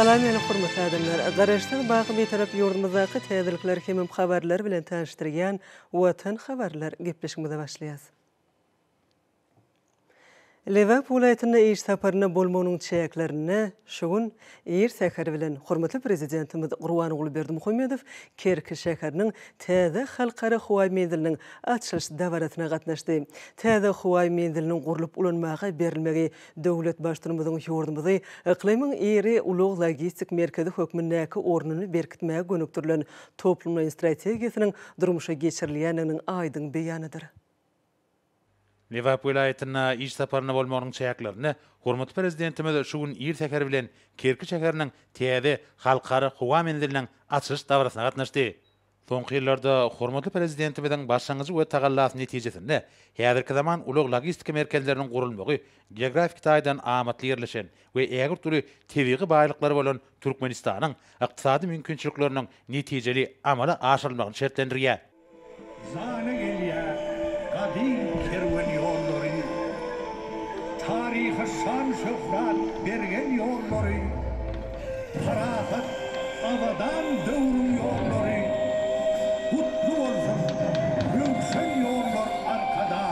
Salam ýaly hormatly adamlar. Garaşdan baky bir tarap ýurdumyzdaky täzelikler hemem habarlar bilen tanıştyrýan Watan habarlar gepleşmede başlaýas. Lewap welaýatyna iş saparyna bolmagynyň çäklerini şugun ir sähäri bilen hormatly prezidentimiz Gurban Oguly Berdimuhammedow Kerki şäheriniň täze halkara howa menziliniň açylyş dawaratyna gatnaşdy. Täze howa menziliniň gurulyp ulanmagy berilmegi döwlet başlygymyzyň ýurdumyzy iqlimiň iri ulug logistik merkezi hökmündäki ornuny berkitmäge gönükdirilen toplumlaryň strategiýasynyň durmuşa geçirilýändiginiň aýdyň beýanydyr. Lewap welaýatyna iş saparyna bolmagynyň çäklerini hormatly prezidentimiz şugun ir sähäri bilen Kerki şäheriniň täze halkara howa menziliniň açylyş dawrasyna gatnaşdy. Soňky ýyllarda hormatly prezidentimiziň başlangyjy we tagallasy netijesinde häzirki zaman ulug logistik merkezleriniň gurulmagy geografik taýdan amatly ýerleşen we ägir türlü tebigy baýlyklary bolan Türkmenistanyň ykdysady mümkinçilikleriniň netijeli amala aşyrylmagyny şertlendirýär. Zane gelýär, gadim kerwen ýolları, tarihy şan şöhrat bergen ýolları, parahat abadan döwrüň ýolları, kutlu bolsun, ýöksen ýollar arkada.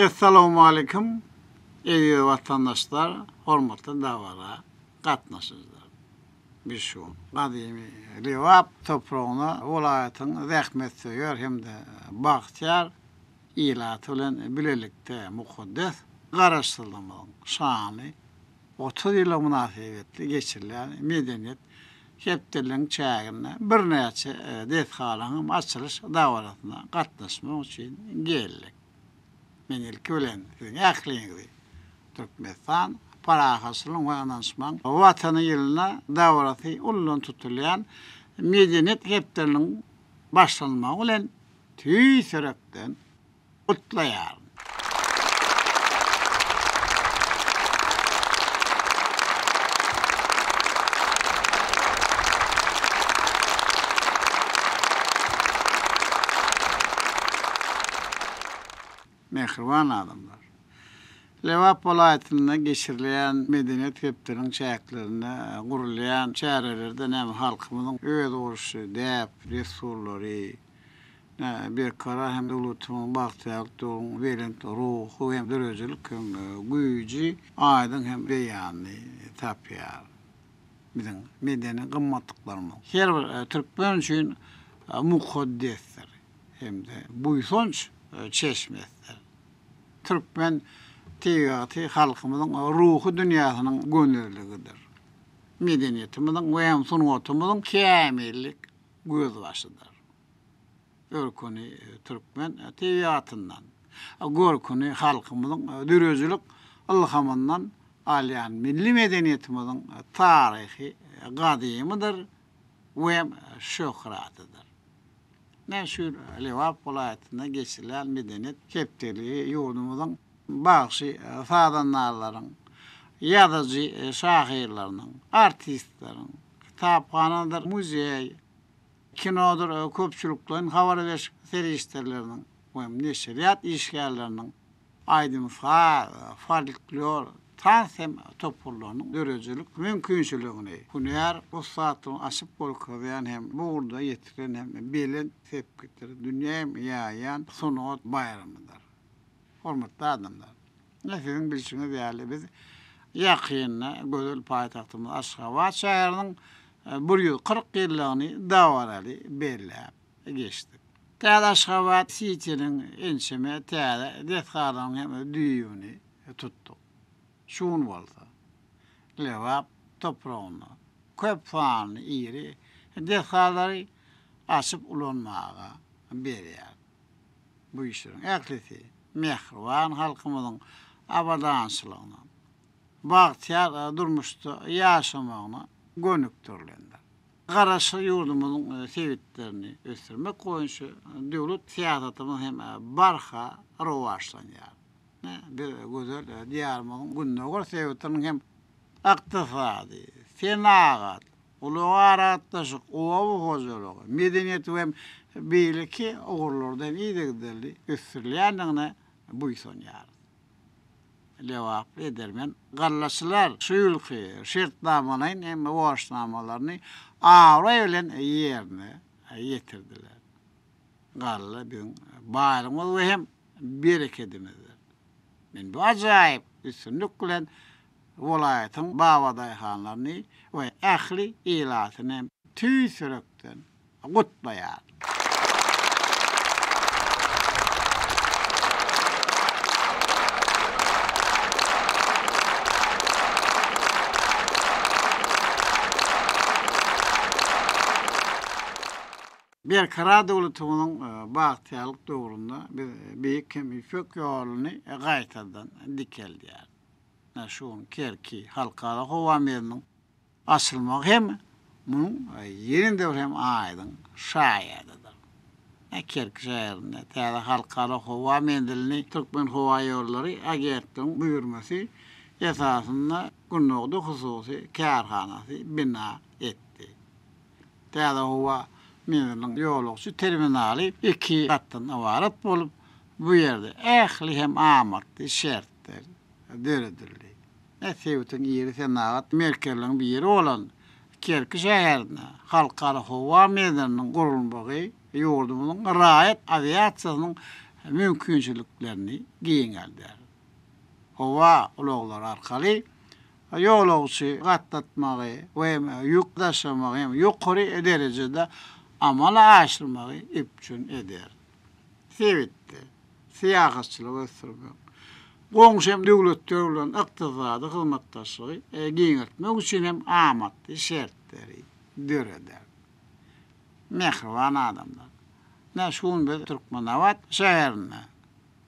Assalamu alaikum. Ey vatandaşlar, hormatly dawara gatnaşyjylar. Biz şu gadymy Lewap toprağına welaýatyň zähmetseýär hemde bagtyar ilaty bilen bilelikde mukaddes garaşdyrylmagyň şany 30 ýyla münasebetli geçirilen medeniýet hepdeliň çägine bir näçe dethalaryň açylyş dawaratyna gatnaşmak üçin geldik. Men ilki bilen ähliňizi Türkmenistan parahasynyň wanaşmaň watany ýylyna dawraty ullan tutulýan medeniýet hepdeliniň başlanmagy bilen tüý serekden kutlaýar. Mehriban adamlar. Lewap welaýatyna geçirilen medeniýet hepdeliň çäklerini gurulýan çärelerden hem halkymyzyň öz uruşy, däp, resurslary, bir kara hem döwletiň bagtýarlyk beren ruhy hem dörejelik güýji aýdyň hem beýany tapýar. Biziň medeniýet gymmatlyklaryny. Her bir türkmen üçin mukaddesdir. Hem de buýsonç çeşmesdir. Türkmen teýati halkymyzyň ruhy dünýäsynyň gönüllügidir. medeniyetimizin ve hem sunuwatumyzyň kämillik göz başydyr. Örküni Türkmen tebiatyndan, görküni halkymyzyň dürüjülük ilhamyndan alýan milli medeniýetimiziň taryhy gadymydyr we hem şöhratydyr. Näşür Lewap welaýatyna geçirilen medeniýet kepdeli ýurdumyzyň bagşy fadanlarlaryň, ýazyjy şahyrlaryň, artistleriň, kitapxanadyr, muzey, kinodur, köpçülikleriň habar beriş serişlerleriniň we hem neşriyat işgärleriniň aýdym folklor tansem topurlarynyň dörejlik mümkinçiligini hunär usatyny aşyp bolýan hem burada ýetiren hem bilen tepkiler dünýä ýaýan sunat bayramydyr. Hormatly adamlar, näçe bilşiňiz ýaly biz ýakynna gözel paýtagtymyz Aşgabat şäheriniň 140 ýyllygyny dawaraly belläp geçdik. Täze Aşgabat City'niň ençeme täze detgaryň hem düýüni tuttuk. Şun bolsa, Lewap toprağına, köp fanly iri detgalary aşyp ulanmaga berýär. Bu işlerin äklisi mehriban halkymyzyň abadançylygyna, bagtyar durmuşda ýaşamagyna gönükdirlendir. Garaşy ýurdumyzyň sebitlerini ösürmek goýunça döwlet siýasatyny hem barha rowaşlanýar. Bir gözel diýarmyň günnäger sebitleriniň hem ykdysady, senagat, ulugaratdaşyk, owaby gozalygy, medeniýet we beýleki ogurlardan ýygdyrly ösürilýändigine buýsanýar. Lewap edermen gallaşylar şuýulky şertnamalaryň hem waşnamalaryny awra bilen ýerine ýetirdiler. Galla biň baýramyz we hem bereketimizdir. Men bu ajaýyp üstünlük bilen welaýatyň babadaýhanlaryny we ähli ýylatyny tüýsürekden gutlaýar. Bir kara döwletimiň bagtyarlyk döwründe beýik kemifök ýoluny gaýtadan dikeldiler. Şuň kerki halkara howamynyň asylmagy hem munyň ýerinde hem aýdyň şaýadydyr. Kerki şäherinde täze halkara howamyny Türkmen howa ýollary agentligiň buyurmasy esasynda günnägde hususy kärhanasy bina etdi. Täze howa Meniň ýolukçy terminaly 2 gatdan ibaret bolup, bu ýerde ähli hem amatly şertler döredildi. Sebitiň ýeri senagat merkezliň bir ýeri bolan Kerki şäherine halkara howa meýdanynyň gurulmagy ýurdumyň raýat aviasiýasynyň mümkinçiliklerini giňeldi. Howa ulaglary arkaly ýolukçy gatdatmagy we ýük daşamagy ýokary derejede amala aşyrmagy üpçün eder. Sebitde siýahatçylyk ösürmek, goňşem döwletler bilen ykdysady hyzmatdaşlygy giňertmek üçin hem amatly şertleri döreder. Mehriban adamlar. Näşuň biz Türkmenabat şäherine,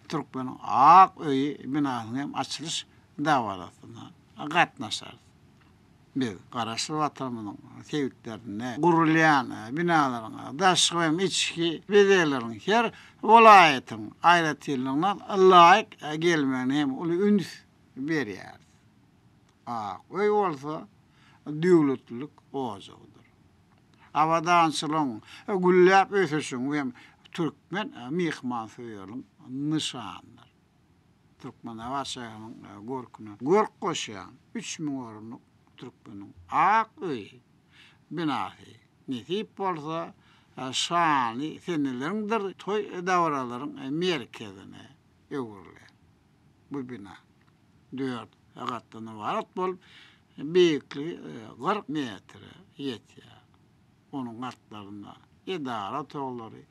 Türkmeniň ak öýi binasynyň hem açylyş dawarasyna gatnaşar. Biz Garaşly watanymyzyň sebitlerine gurulýan binalaryna, daşky we içki bedeleriň her welaýatyň aýratylygyndan laýyk gelmegini hem uly üns berýär. Öý bolsa döwletlik ojagydyr. Awadançylygyň gülläp ösüşiň hem Türkmen mehmansyýaryň nişanydyr. Türkmenabat şäheriniň görküne görk goşýan 3000 orunlyk Türkmeniň ak öýi binasy nesip bolsa şany seneleriňdir toy dawralaryň merkezine öwürler. Bu bina 4 gatdan ibaret bolup beýikligi 40 metre ýetýär. Onuň gatlarynda idara toglary,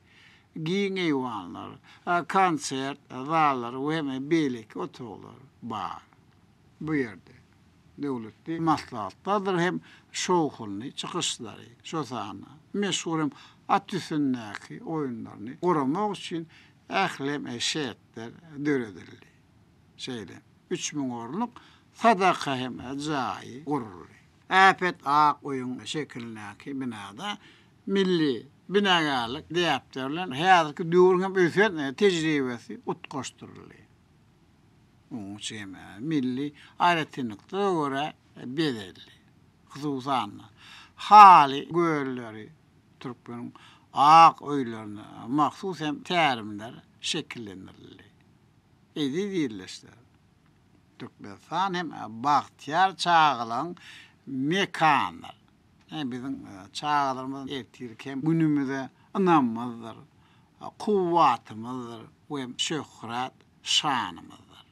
giň eýwanlary, konsert zallary we hem beýleki otoglar bar. Bu ýerde döwletli maslahatdadır hem şowhulny çykyşlary şo sahna. Meşhur hem at üstündäki oýunlaryny goramak üçin ählem şeýetler döredildi. Şeýle 3000 orluk sadaka hem jaýy guruldy. Äpet ak oýun şekilläki binada milli binagarlyk diýipdirler. Häzirki döwrüň hem ösen tejribesi utgaşdyryldy. Onuň üçin milli aýratynlykda göre bedelli. Hususan hali göýleri Türkmenin ak oýlaryna mahsus hem terimler şekillendirildi. Edi diýilýär. Türkmenistan hem Bagtyar çağılan mekanlar. Bizim çağlarımız ertirken günümüzde anamızdır, kuvvatımızdır, hem şöhret, şanımızdır.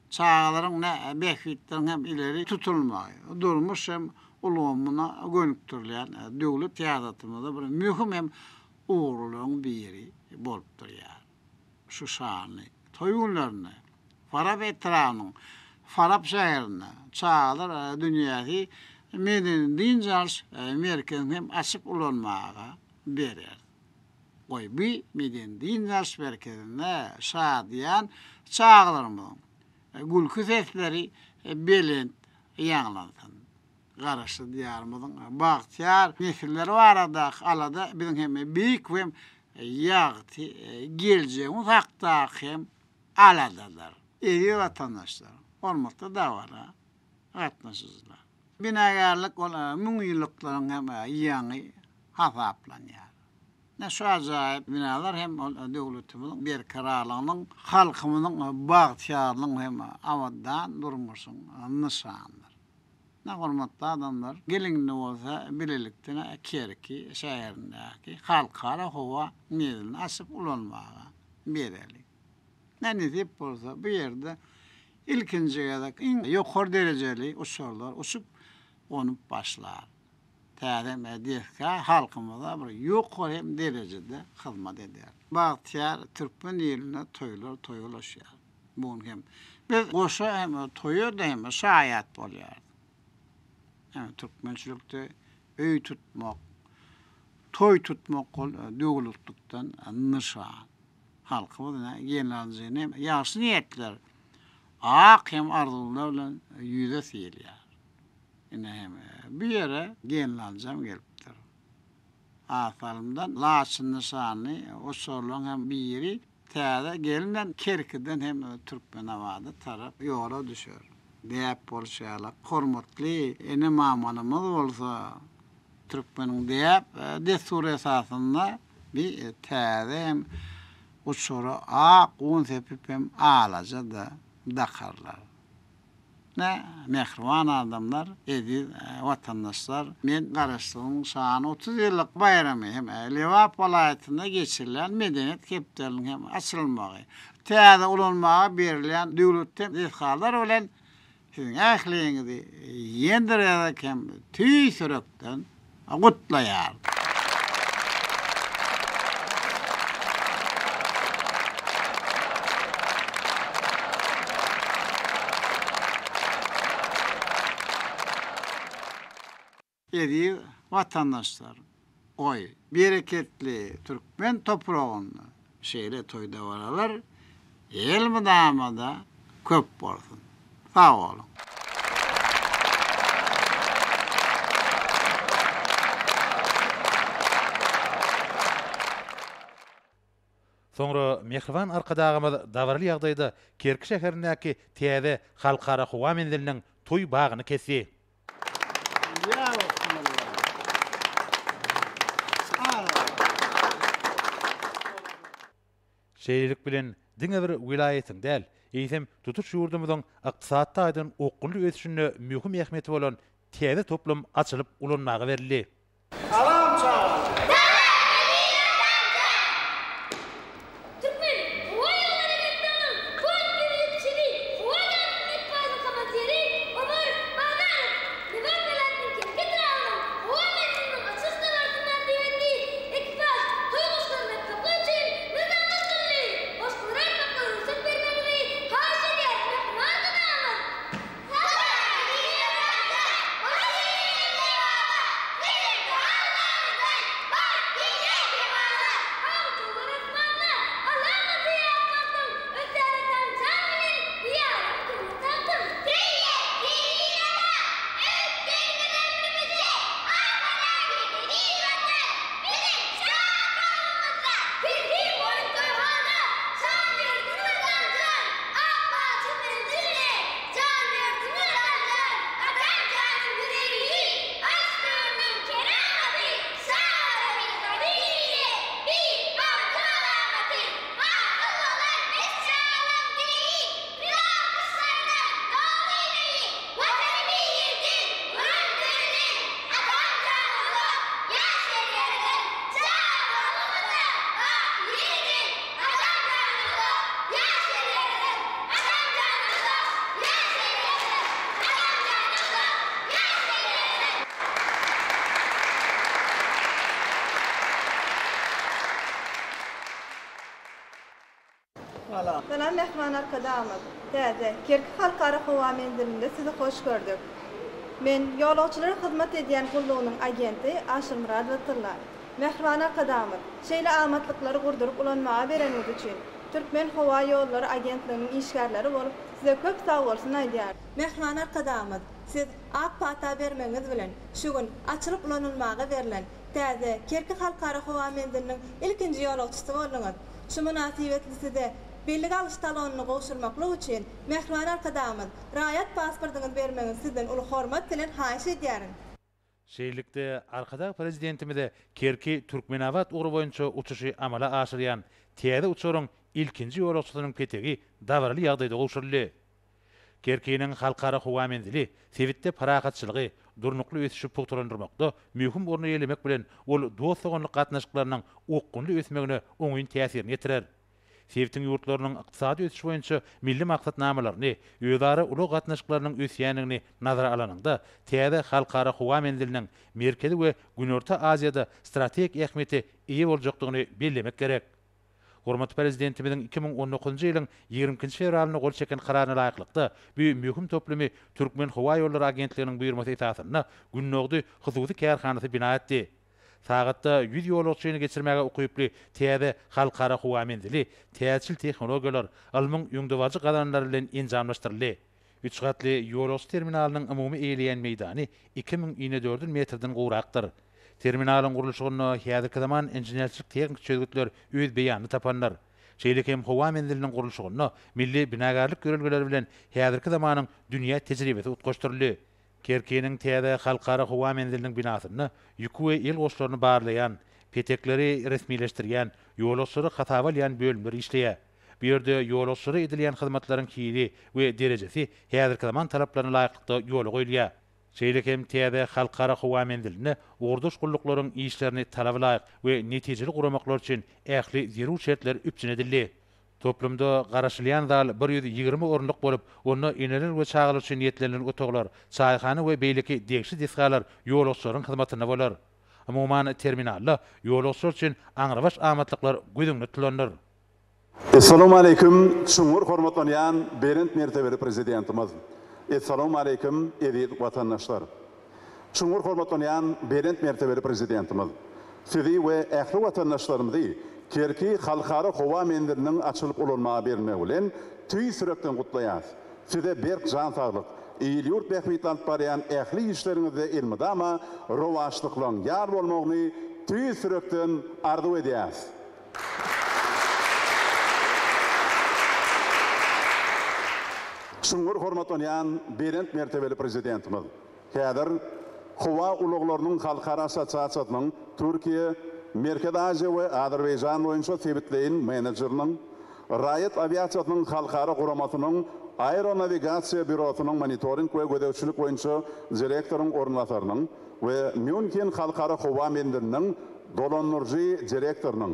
Çağların ne bekfitlerin hem ileri tutulmayı, durmuş hem ulumuna gönüktürleyen döwlet tiyadatımızda bir mühim hem uğurluğun biri bolupdur yani. Şu şanlı toygunlarını, Farab etrafının, Farab şehirine çağlar dünyayı medeniýet merkezini hem açıp ulanmağa berer. Oy bir medeniýet merkezine şadiyan çağlarımızın gülkü sesleri belent ýanglansın. Garaşly diýarymyzyň Bagtyar nesilleri arada alada bizim hem büyük hem ýagty geljegiň hakda hem aladalar. Eri vatandaşlar, hormatly dawara gatnaşyjylar. Binagarlyk ola müň ýyllyklaryň hem ýaňy hasaplanýar. Ne şu ajaýyp binalar hem döwletimiziň berkararlygynyň, halkymyzyň bagtyarlygynyň hem awadan durmuşyň nysanydyr. Ne hormatly adamlar, gelinli bolsa bilelikden Kerki şäherindäki halkara howa meýdanyny açyp ulanmaga bereli. Ne dip bolsa bu ýerde ilkinji ýokary derejeli uçurlar uçup onup başlar. Täze medeniýetke halkymyza bir ýokary hem derejede hyzmat eder. Bagtyar Türkmen ýeline toýulaşýar. Bu hem biz goşa hem toýur da hem şaýat bolýar. Yani Türkmençilikde öý tutmak, toy tutmak döwletlükden nişan. Halkymyz genelliğine ýaşy niýetler, ak hem arzular bilen ýüze silýär. Hem bir yere genelliğim gelipdir. Asalımdan Laçyn nişany o sorlaryň hem biri täze gelinden Kerkiden hem Türkmen awada tarap ýola düşer. Diýip bolşýarlar. Hormatly ene mamanymyz bolsa Türkmeniň diýip destur esasynda bir täze hem uçura ak un sepip hem alaja da dakarlar. Ne mehriban adamlar, edi vatandaşlar. Men garaşlygyň şany 30 ýyllyk bayramy hem Lewap welaýatynda geçirilen medeniýet kepiteliniň hem açylmagy, täze ulanmaga berilen döwletden izhalar bilen sizin ähliňizi ýendirerek hem tüý sürekden gutlaýar. Edi vatandaşlar, oy bereketli Türkmen toprağında şeýle toýda baralar, el mydamada köp bolsun. Sağ olun. Soňra mehriban arkadagymyz davarly ýagdaýda Kerki şäherindäki täze halkara howa menziliniň toý bagyny kesi. Şeýlik bilen diňe bir wilayatyň däl, eýsem tutuş ýurdumyzyň ykdysatda aýdan okunly ösüşine mühim ähmiýeti bolan täze toplum açylyp ulanmagy berildi. Alam çağı. Hayır. Salam mehman arkadaşlar. Täze Kerki Halkara Howa Menzilinde sizi hoş gördük. Men ýolagçylara hyzmat edýän gullugynyň agenti Aşym Murad Batyrla. Mehman arkadaşlar, şeýle amatlykları gurduryp ulanmaga berenigi üçin Türkmen Howa ýollary agentliginiň işgärleri bolup size köp sag bolsun aýdýar. Mehman arkadaşlar, siz ak pata bermeňiz bilen şu gün açylyp ulanylmaga berilen Täze Kerki Halkara Howa Menziliniň ilkinji ýolagçysy bolduňyz. Şu münasibetliside belli alış talonyny goşulmaklyk üçin mehman arkadaşlar, raýat pasportyňyzy bermeňiz sizden uly hormat bilen haýyş edýärin. Şeýlikde arkada prezidentimize Kerki Türkmenawat ugru boýunça uçuşy amala aşyrýan Täze uçuryň ilkinji ýolagçysynyň petegi dawarly ýagdaýda goşuldy. Kerki'nin halkara Howa Menzili Sewitde parakatçylygy, durnukly ösüşi pugturandyrmakda mühim orny eýlemek bilen ol dostlugyny gatnaşyklarynyň okgunly ösmegine oňuň täsirini ýetirer. Sewitiň ýurtlarynyň ykdysady ösüşi boýunça milli maksatnamalaryny, ýödary uly gatnaşyklarynyň ösýänligini nazara alanynda Täze halkara Howa Menziliniň merkezi we Günorta Aziýada strategik ähmiýeti iyi boljakdygyny bellemek gerek. Hormat prezidentimiziň 2019-njy ýylyň 20-nji fevralyna gol çeken kararyna laýyklykda bu möhüm toplamy Türkmen Howa ýollary agentliginiň buýrmasy esasyna günnägdi hususi kärhanasy bina etdi. Sagatda 100 ýolagçyny geçirmäge ukyply Täze halkara Howa Menzili täçil tehnologiýalar, almyň ýüňdewaji gadanlary bilen enjamlaşdyryldy. 3 gatly ýolagçy terminalynyň umumy eýleýän meýdany 2024 metrden gowrakdyr. Terminalyň gurulşygyny häzirki zaman inženerçilik teknik çözgütler öz beýany tapanlar. Şeýle hem Howa Menziliniň gurulşygyny milli binagarlyk görelgeleri bilen häzirki zamanyň dünýä tejribesi utgaşdyryldy. Kerki'nin Täze halkara Howa Menziliniň binasyny ýükü we el goşlaryny barlayan, petekleri resmileşdirýän, ýolagçylara hataba alýan bölümler işleýär. Bu ýerde ýolagçylara edilýän hyzmatlaryň kiri we derejesi häzirki zaman talaplaryna laýyklykda ýola goýulýar. Şeýle hem Täze halkara Howa Menzilini orduş gullyklaryň işlerini talaba laýyk we netijeli guramaklar üçin ähli zerur şertler üpçün edildi. Toplumda garaşylýan zal 120 orunluk bolup, onu ineler we çağılar üçin niýetlenen otoglar, çaýhana we beýleki degişli disgalar ýolagçylaryň hyzmatyna bolar. Umuman terminalda ýolagçylar üçin aňrabaş amatlyklar gözüňde tutanlar. Assalamu alaykum, şuňur hormatlanýan berent mertebeli prezidentimiz. Assalamu alaykum, edil watandaşlar. Şuňur hormatlanýan berent mertebeli prezidentimiz. Sizi we ähli watandaşlarymyzy Kerki halkara Howa Menziliniň açylyp ulanmaga berilmegi bilen tüý sürekden gutlaýar. Size berk jan saglyk, iýil ýurt bähmiýet alyp barýan ähli işleriňizde ilmidama rowaşlyklaryň ýar bolmagyny tüý sürekden arzu edýär. Şuňur hormatlanýan berent mertebeli prezidentimiz. Häzir Howa uluglarynyň halkara assosiasiýasynyň Türkiýe, Merkez Aziýa we Azerbaýjan boýunça sebitleýin menejeriniň, raýat aviasiýasynyň halkara guramasynyň Aeronavigasiýa bürosynyň monitoring we gödäwçilik boýunça direktoryň orunbasarynyň we München halkara Howa Menziliniň dolanýarjy direktorynyň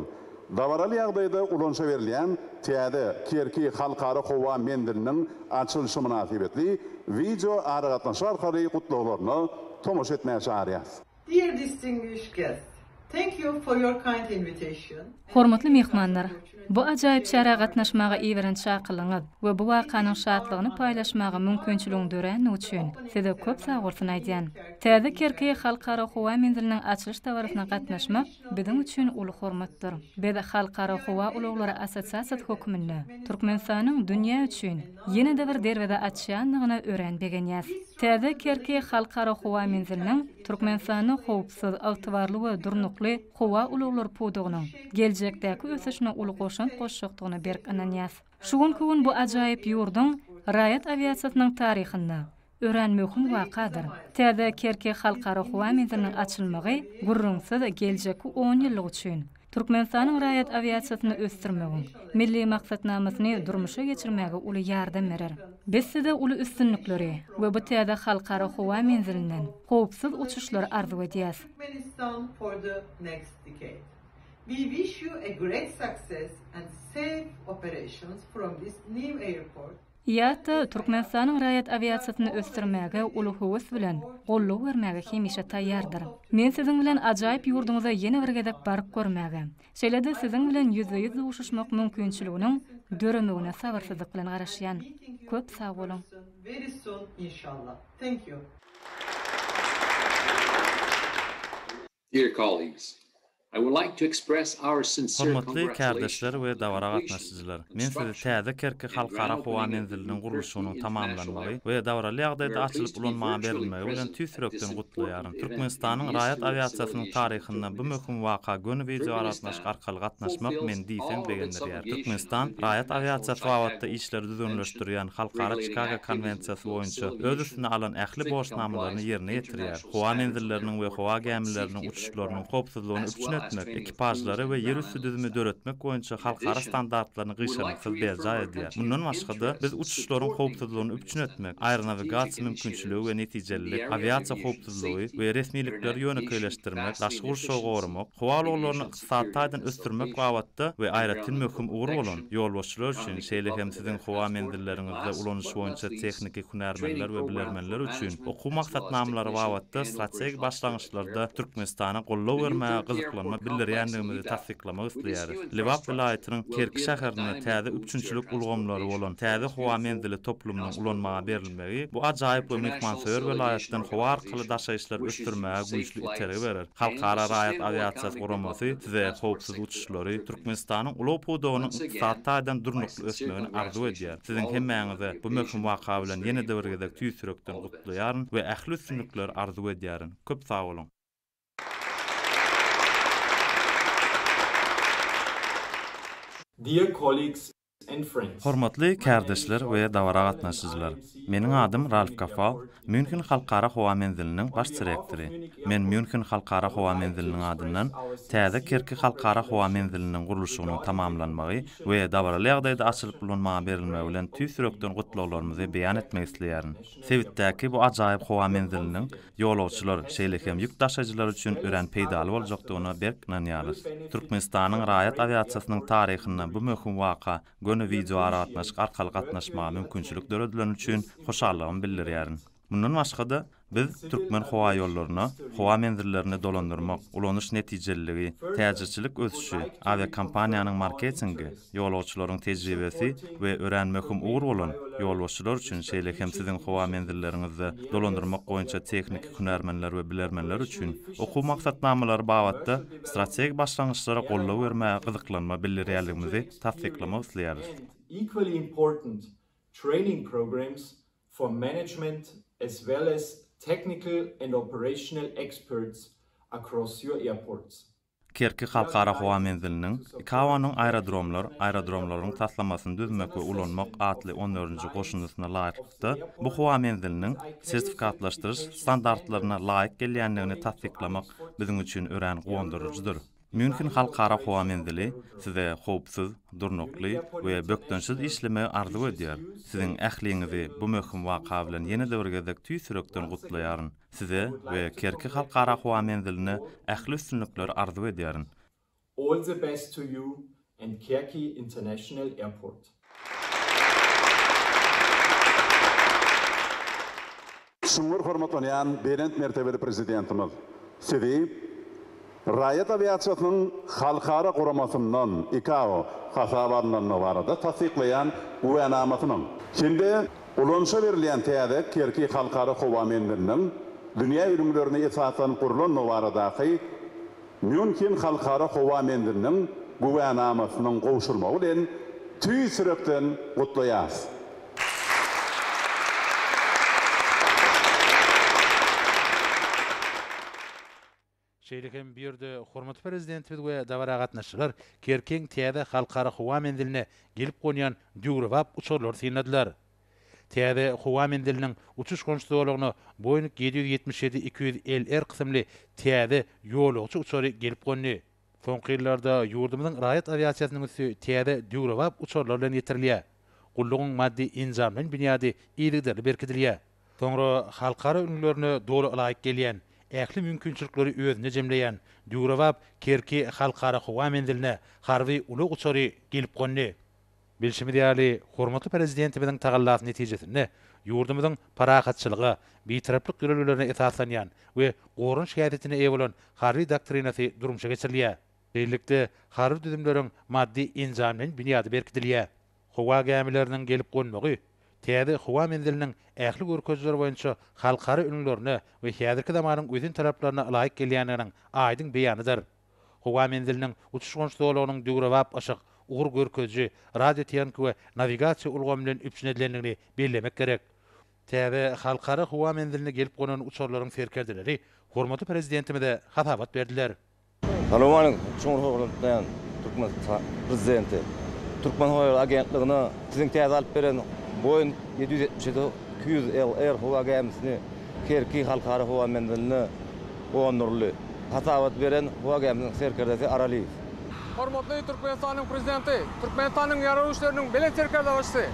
dawarly ýagdaýda ulanşa berilýän Täze Kerki halkara Howa Menziliniň açylyşy münasibetli video aragatnaşy arkaly gutluglaryny tomoşa etmäge çağırýar. Dear distinguished guests, thank you for your kind invitation. Hormatly mehmanlar, bu ajaýyp şäherä gatnaşmaga iýeren çakylyňyz we bu wakanyň şatlygyny paýlaşmaga mümkinçiligini dören üçin size köp sag bolsun aýdýan. Täze Kerki halkara Howa Menziliniň açylyş dawrasyna gatnaşmak biziň üçin uly hormatdyr. Biz halkara Howa uluglary assosiasiýasy höküminde Türkmenistanyň dünýä üçin ýene de bir derwede açýanlygyna örenbegenýäs. Täze Kerki halkara Howa Menziliniň Türkmenistanyň howpsuz, altybarly we durnukly Howa uluglary pudugynyň geljekdäki ösüşine uly goşan goşşakdygyny berk ananyas. Şugunky gün bu ajaýyp ýurduň raýat aviasiýasynyň taryhynda örenmekün wakadyr. Täze Kerki halkara Howa Menziliniň açylmagy gurrunsyz geljeki 10 ýyllyk üçin Türkmenistanyň raýat aviasiýasyny ösdürmegi, milli maksatnamasyny durmuşa geçirmegi uly ýardam berer. Biz size uly üstünlikleri we bu Täze halkara Howa Menziliniň howpsuz uçuşlary arzu edýäs. Turkmenistan for the next decade. We wish you a great success and safe operations from this new airport. Ýa-da Türkmenistanyň raýat aviasiýasyny ösdürmäge uly höwes bilen golluk bermäge hemişe taýýardyr. Men siziň bilen ajaýyp ýurduňyza ýene bir gezek baryp görmäge, şeýle-de siziň bilen ýüze-ýüz uguşmak mümkinçiliginiň döremegine sabyrsyzlyk bilen garaşýan. Köp sag bolun. Very soon, inshallah. Thank you. Dear colleagues, I would like to express our sincere Hormatly kardeşler we dawara gatnaşyjylar. Men sizi täze Kerki halkara howa menziliniň gurulşynyň tamamlanmagy we dawraly ýagdaýda açylyp ulanmagy berilmegi bilen tüýsürekden gutlaýaryn. Türkmenistanyň raýat aviasiýasynyň taryhyndan bu möhüm waka göni video aratnaşyk arkaly gatnaşmak men diýsem begenler. Türkmenistan raýat aviasiýasy wagtynda işleri düzenleşdirýän halkara Chicago konwensiýasy boýunça öz üstüne alan ähli borçnamalaryny ýerine ýetirýär. Howa menzilleriniň we howa gämileriniň uçuşlarynyň howpsuzlygyny üçin ekipajlary we ýer üstü düzümi döretmek boýunça halkara standartlaryny gyşanyksy berjay edýär. Bundan başga biz uçuşlaryň howpsuzlygyny üçin etmek, aýry navigasiýa mümkinçiligi we netijelilik, aviasiýa howpsuzlygy we resmilikleri ýönekeýleşdirmek, daşky urşagy gorumak, howaluglaryny ykdysadydan ösdürmek wagtda we aýratyn möhüm ugur bolan ýolbaşçylar üçin şeýle hem siziň howa menzilleриňizde ulanyş boýunça tehnik hünärmenler we bilermenler üçin okuw maksatnamlary wagtda strategik başlangyçlarda Türkmenistana gollaw bermäge gyzyklanma bildirýändigimizi tasdiklamak isleýäris. Liwap vilayatynyň Kerki şäherine täze üçünçülük ulgamlary bolan täze howa menzili toplumynyň ulanmaga berilmegi bu ajaýyp we mehmansöwer vilayatdan howa arkaly daşaýyşlar ösdürmäge güýçli iteregi berer. Halkara raýat aviasiýasy guramasy size howpsuz uçuşlary Türkmenistanyň uly pudogynyň ykdysadydan durnukly ösmegini arzu edýär. Siziň hemmäňize bu möhüm waka bilen ýene-de bir gezek tüýsürekden gutlaýaryn we ähli üstünlikler arzu edýärin. Köp sag bolun. Dear colleagues and friends. Hormatly kardeşler we dawara gatnaşyjylar. Meniň adym Ralf Kafa, München Halkara Howa Menziliniň baş direktori. Men München Halkara Howa Menziliniň adyndan täze Kerki Halkara Howa Menziliniň gurulşynyň tamamlanmagy we dawraly ýagdaýda açylyp ulanmaga berilmegi bilen tüýsürekden gutlaglarymyzy beýan etmek isleýärin. Sebitdäki bu ajaýyp howa menziliniň ýolagçylar, şeýle hem ýük daşaýjylar üçin ören peýdaly boljakdygyna berk nanýarys. Türkmenistanyň raýat aviasiýasynyň taryhyndan bu möhüm waka göni video aratnaşyk arkaly gatnaşmaga mümkinçilik döredilen üçin hoşallygym bildirýärin. Bundan başga biz Türkmen howa ýollaryna, howa menzillerini dolandyrmak, ulanyş netijeliligi, täzeçilik ösüşi, aviakompaniýanyň marketingi, ýolagçylaryň tejribesi we ören möhüm ugur bolan ýolbaşçylar üçin şeýle hem siziň howa menzilleriňizde dolandyrmak boýunça tehnik hünärmenler we bilermenler üçin okuw maksatnamalary bagtda strategik başlangyçlara gollaw bermäge gyzyklanma bildirýärligimizi tasdiklamak isleýäris. Equally important training programs for management as well as technical and operational experts across your airports. Kerki Halkara Howa Menziliniň ICAO-nyň aerodromlaryň taslamasyny düzmek we ulanmak adly 14-nji goşunysyna laýykda bu howa menziliniň sertifikatlaşdyryş standartlaryna laýyk gelýändigini tasdiklamak biziň üçin ören gowandyrjydyr. München Halkara Howa Menzili size howpsuz, durnukly we bökdensiz işlemegi arzu edýär. Siziň ähliňizi bu möhüm waka bilen ýene-de bir gezek tüýsürekden gutlaýaryn. Size we Kerki Halkara Howa Menziline ähli üstünlikler arzu edýärin. All the best to you and Kerki International Airport. Şuňur hormatlanýan berent mertebeli prezidentimiz sizi raýat aviasiýasynyň halkara guramasyndan ICAO hasabatynyň barada tasdiklaýan uýanamasynyň şimdi ulanşa berilýän täze Kerki Halkara Howa Menziliniň dünýä ürünlerine esasen kurulan baradaky München Halkara Howa Menziliniň uýanamasynyň gowşulmagy bilen tüýsürekden gutlaýas. Şeýlekem bir ýerde hormatly prezidentimiz we dawara gatnaşyjylar Kerkiň täze halkara howa menziline gelip goňan düwrewap uçurlar synladylar. Täze howa menziliniň uçuş konstruksiýonyny Boeing 777-250R kysymly täze ýolagçy uçury gelip goňdy. Soňky ýyllarda ýurdumyzyň raýat aviasiýasynyň üstü täze düwrewap uçurlar bilen ýetirilýär. Gullugyň maddi injamyň bünyady ýylygyny berkidilýär. Soňra halkara ünlülerini dolu laýyk gelýän ähli mümkinçilikleri özüne jemleýän düwrewap Kerki Halkara Howa Menziline harby uly uçury gelip goňdy. Bilşimi diýäli, hormatly prezidentimiň tagallat netijesinde ýurdumyzyň parakatçylygy, bitaraplyk ýörelgilerine esaslanýan we gorun şähetine eýe bolan harby doktrinasy durmuşa geçirilýär. Beýlikde harby düzümleriň maddi injamyň büniýady berkitilýär. Howa gämileriniň gelip gonmagy, täze howa menziliniň ähli görkezleri boýunça halkara ünlülerini we häzirki zamanyň özün taraplaryna laýyk gelýäniniň aýdyň beýanydyr. Howa menziliniň uçuş gonçlugynyň döwrewap aşyk ugur görkezji, radio teýanky we navigasiýa ulgamy bilen üpsünedilenligini bellemek gerek. Täze halkara howa menzilini gelip gonan uçurlaryň serkerdeleri hormatly prezidentimize hatabat berdiler. Assalamu alaykum. Cumhurbaşkanı Türkmen prezidenti. Türkmen Hava Agentligine sizin täze alyp beren Boeing 777-200 LR howa gemisini Kerki halkara howa menzilini onurly hatabat beren howa gemisiň serkerdesi Araliýew. Hormatly Türkmenistanyň prezidenti, Türkmenistanyň ýarary güýçleriniň belen serkerde başçysy.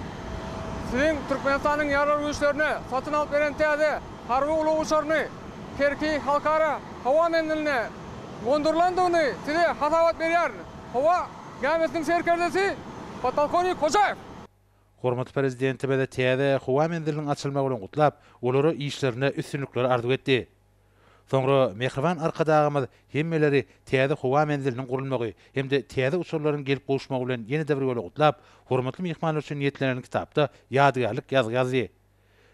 Sizin Türkmenistanyň ýarary güýçlerine satyn alyp beren täze harby ulugy uçaryny Kerki halkara howa menziline gondurlandygyny size hatabat berýär. Howa gemisiniň serkerdesi Patolkonik Hojaýew. Hormatly prezidentime de täze howa menziliniň açylmagy bilen gutlap, olary işlerine üstünlükler arzuw etdi. Soňra mehriban arkadagymyz hemmeleri täze howa menziliniň gurulmagy hemde täze uçurlaryň gelip goşmagy bilen ýene-de bir ýola gutlap, hormatly mehmanlar üçin niýetlenen kitapda ýadygarlyk ýazgy.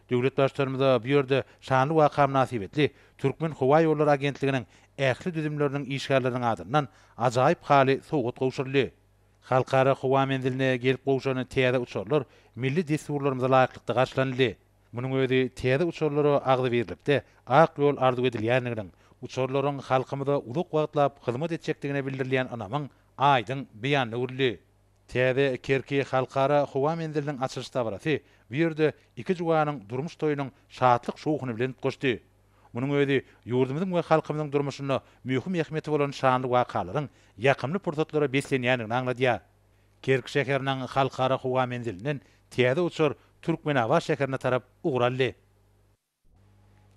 Döwlet başlarymyza bu ýerde şanly waka nasip etdi. Türkmen Howa ýolları agentliginiň ähli düzümleriniň işgärleriniň adyndan ajaýyp haly sogat gowşurly. Halkara howa menziline gelip gowşany täze uçurlar milli desturlarymyza laýyklykda garşylandy. Munyň özi täze uçurlary agdy berilipdi. Ak ýol arzuw edilýändiginiň, uçurlaryň halkymyza uzak wagtlap hyzmat etjekdigine bildirilýän anamyň aýdyň beýany urly. Täze Kerki halkara howa menziliniň açylyş dabarasy bu ýerde iki juganyň durmuş toýunyň şatlyk şowhuny bilen goşdy. Munyň özi ýurdumyzyň we halkymyzyň durmuşyna mühim ähmiýeti bolan şanly wakalaryň ýakymly pursatlara beslenýändigini aňladýar. Kerki şäheriniň halkara howa menziliniň täze uçur Türkmenawat şäherine tarap ugraldy.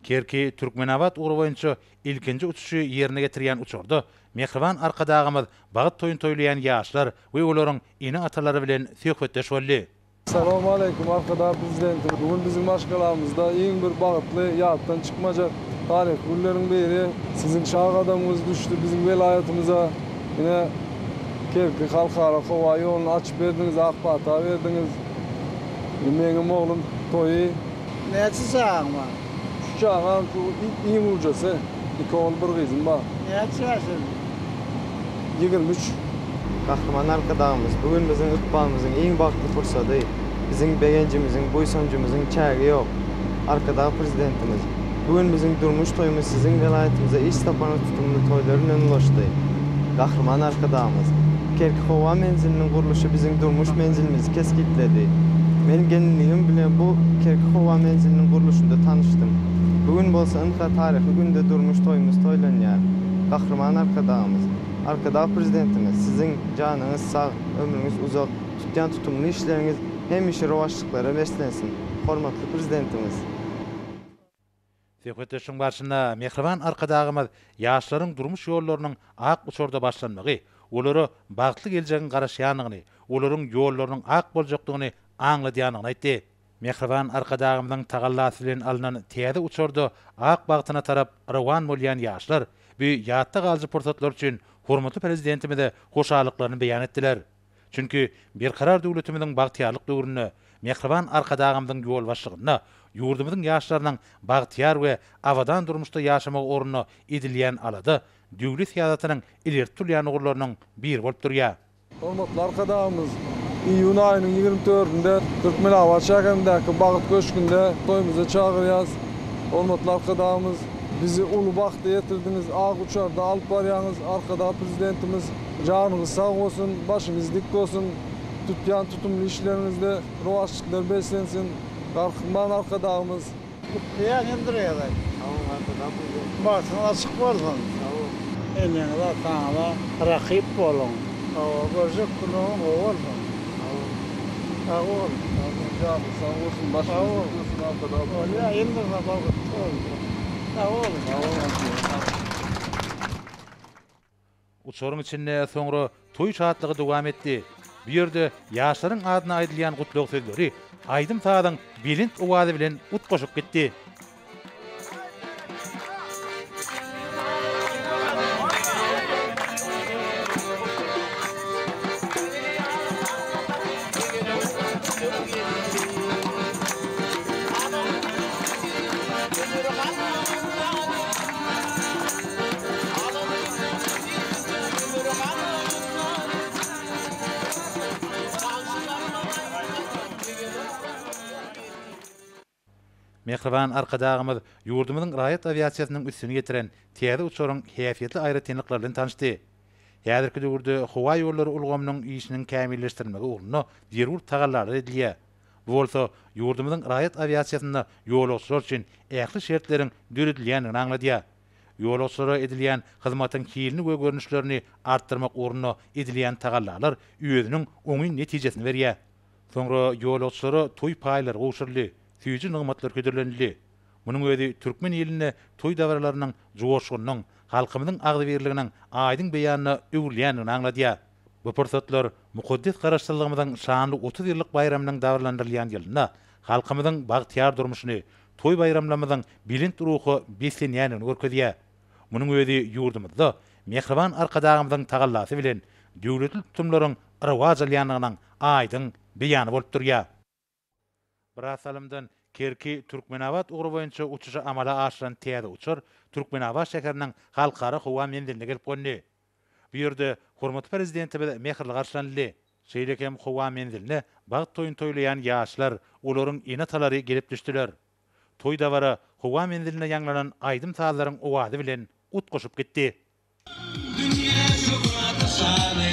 Kerki Türkmenawat ugry boýunça ilkinji uçuşy ýerine getirýän uçurda mehriban arkadagymyz bagyt toýun toýlayan ýaşlar we olaryň ine atalary bilen söhbetdeş boldy. Assalamu alaykum arkada prezidenti. Bugün bizim başkalarımızda iň bir bagytly ýatdan çykmaja taryh günleriň biri sizin şahy adamyňyz düşdi bizim welaýatymyza. Ine Kerki halkara howa ýoluny açyp berdiňiz, akbata berdiňiz. Meňem oglum toýy Näçe saň bar? Şahan şu iň ucasy. İki oğul bir gyzym bar. Näçe ýaşaň? 23. Kahraman arkadağımız bugün bizim ıkbalımızın en baklı fırsadı. Bizim beğencimizin, boysuncumuzun çağı yok. Arkadağı prezidentimiz. Bugün bizim durmuş toyumuz sizin velayetimize iş tapanı tutumlu toyların önüne ulaştı. Kahraman arkadağımız. Kerki Howa menzilinin kuruluşu bizim durmuş menzilimizi keskitledi. Ben genelliğim bile bu Kerki Howa menzilinin kuruluşunda tanıştım. Bugün bolsa ınka tarihi günde durmuş toyumuz toylanýar. Kahraman arkadağımız. Arkada prezidentimiz, sizin canınız sağ, ömrünüz uzak, tutyan tutumlu işleriniz hemişe rovaşlıklara beslensin. Hormatly prezidentimiz. Söhbetdeşiň başynda mehriban arkadagymyz ýaşlaryň durmuş ýollarynyň ak uçurda başlanmagy, olary bagtly geljegiň garaşýanyny, olaryň ýollarynyň ak boljakdygyny aňladýanyny aýtdy. Mehriban arkadagymyzyň tagallasy bilen alynan täze uçurda ak bagtyna tarap rawan bolýan ýaşlar bu ýatda galjy pursatlar üçin hormatly prezidentimize hoşalyklaryny beýan etdiler. Çünki bir karar döwletimiziň bagtyarlyk döwrüne, mehriban arkadagymyzyň ýol başlygyna, ýurdumyzyň ýaşlarynyň bagtyar we awadan durmuşda ýaşamak oruny edilýän alada döwlet siýasatynyň ileri turýan ugurlarynyň biri bolup durýar. Hormatly arkadagymyz, iýun aýynyň 24-nde Türkmenawat şäherindäki bagyt köşkünde toýumuza çagyrýas. Hormatly arkadagymyz, bizi ulu bagtda ýetirdiňiz, ak uçarda alyp barýaňyz. Arkada prezidentimiz janyňyz sag bolsun, başyňyz dik bolsun. Tutýan tutumly işlerinizde rowaşlyklar beslensin. Kahraman arkadagymyz. Ýa indirýär. Başyňyz açyk bolsun. Emeňiz taňla rakyp bolun. Görjek günüň bolsun. Awol. Janyňyz sag bolsun, başyňyz arkadagymyz. Ýa indirýär bolsun. Uçuryň içinde soňra toý şatlygy dowam etdi. Bu ýerde ýaşlaryň adyna aýdylýan gutluk sözleri Aydym Sağdan bilint uwady bilen ut goşup gitdi. Mehriban arkadağımız yurdumuzun raýat aviasiýasynyň üstüni getiren täze uçaryň häsiýetli aýratynlyklaryny tanışdy. Häzirki döwürde howa ýollary ulgamynyň işiniň kämilleşdirilmegi ugruna derwur tagallary edilýär. Bu bolsa yurdumuzun raýat aviasiýasyna ýolagçylar üçin ähli şertleriň düredilýänini aňladýar. Ýolagçylara edilýän hyzmatyň hilini we görnüşlerini artdyrmak ugruna edilýän tagallar özüniň oňy netijesini berýär. Soňra ýolagçylara toý paýlary goşurly. Tüýji nygmatlar ködürlenildi. Munyň özi türkmen eline toý dawarlarynyň joşgynyň, halkymyzyň agdybirliginiň aýdyň beýanyna öwürlýänini aňladýar. Bu pursatlar mukaddes garaşdyrlygymyzyň şanly 30 ýyllyk bayramynyň dawarlandyrylýan ýylyna, halkymyzyň bagtyar durmuşyny, toý bayramlarymyzyň bilint ruhy beslenýänini görkezýär. Munyň özi ýurdumyzda mehriban arkadağymyzyň tagallasy bilen döwletli tutumlaryň rawajlýanynyň aýdyň beýany bolup durýar. Brasalymdan Kerki Türkmenawat ugry boýunça uçuşa amala aşyran täze uçur Türkmenawat şäheriniň halkara howa menziline gelip gönni. Bu ýerde hormatly prezidentimiz mehirli garşylandy. Şeýlekem howa menziline bagt toýun toýlayan ýaşlar, olaryň enatalary gelip düşdiler. Toý dawara howa menziline ýanglanan Aydym Sağlaryň owady bilen ut goşup gitdi. Dünya şöhret şany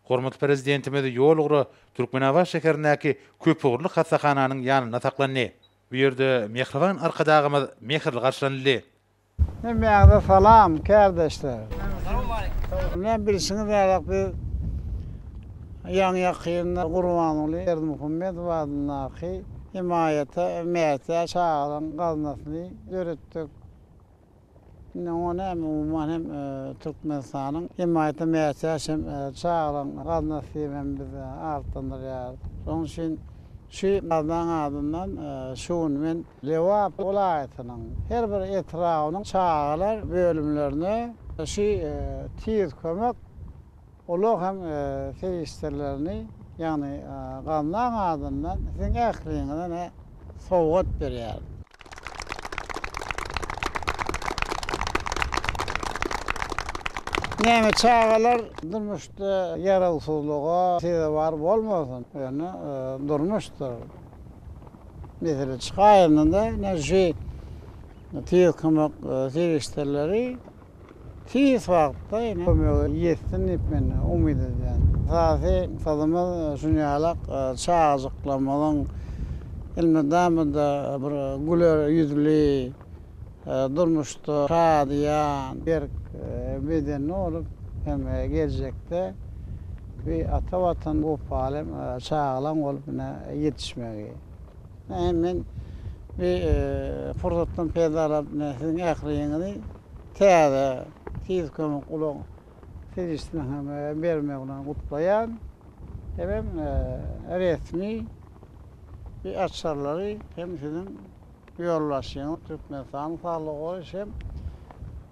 Hormatly prezidentimiz ýol ugra Türkmenawat şäherindäki köpügürlük hassahanyň ýanyna saklandy. Bu ýerde mehriban arkadağymyz mehirli garşylandy. Näme salam kardeşler. Men bilişiňiz ýarak bir ýaňy ýakynda Gurbanuly Berdimuhammedow adyny himayete, emniyete çağıran gaznasyny öğretdik. Ona umman hem Türkmenistan'ın himayete meclisi çağıran gaznasyny bize artdyrýar. Onun için şu gaznan adından şuun men Lewap welaýatynyň her bir etrawynyň çağılar bölümlerini şu tiz kömek olu hem ferislerlerini yani gaznan adından sizin ähliňizden sowgat berýär. Näme çağalar durmuşda yaralsızlığa sebep var bolmasın. Yani durmuşdur. Mesela çıkayında ne şey tiýiz kamak serişlerleri tiýiz wagtda ýene ýetsin diýip men umyt edýän. Sahä fazlamaz şunýalak çağajyklamalyň ilmedamda bir güler ýüzli durmuşda şadyan bir beden olup hem gelecekte bir ata vatan bu alem çağalan olup yetişmegi. Hemen bir fırsattan pedalar sizin ahiriyini täze tiz kömük ulan tezisini hem bermeğine kutlayan hem resmi bir açarları hem sizin yollaşın Türkmenistan sağlığı hem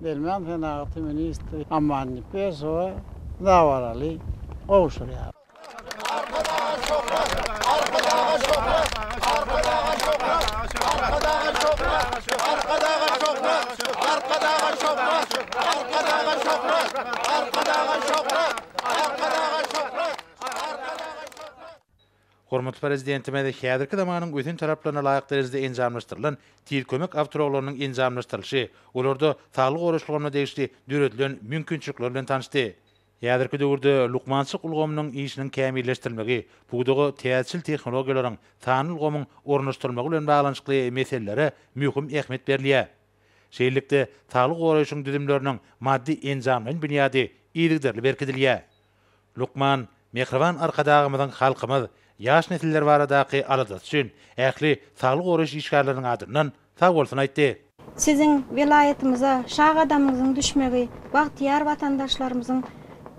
Delmen Fenagati Ministri Ammanni Peso davaralı ovşuryar. Hormatly prezidentime de häzirki zamanyň bütün taraplarına laýyk derejede enjamlaşdyrylan tir kömek awtorlarynyň enjamlaşdyrylyşy, olarda saglyk goraşlygyna degişli düredilen mümkinçilikler bilen tanışdy. Häzirki döwürde lukmançyk ulgamynyň işiniň kämilleşdirilmegi, buýdagy täsirli tehnologiýalaryň sanyl ulgamyň ornaşdyrylmagy bilen baglanyşykly meselelere mühim ähmiýet berilýär. Şeýlelikde saglyk goraşyň düzümleriniň maddi enjamlaryň bünyady ýygyderli berkidilýär. Lukman Mehriban arkadagymyzyň halkymyz yaş nesiller baradaky aladat üçin ähli saglyk goraş işgärläriniň adyndan sag bolsun aýtdy. Sizin vilayetimize şag adamymyzyň düşmegi bagtyar watandaşlarymyzyň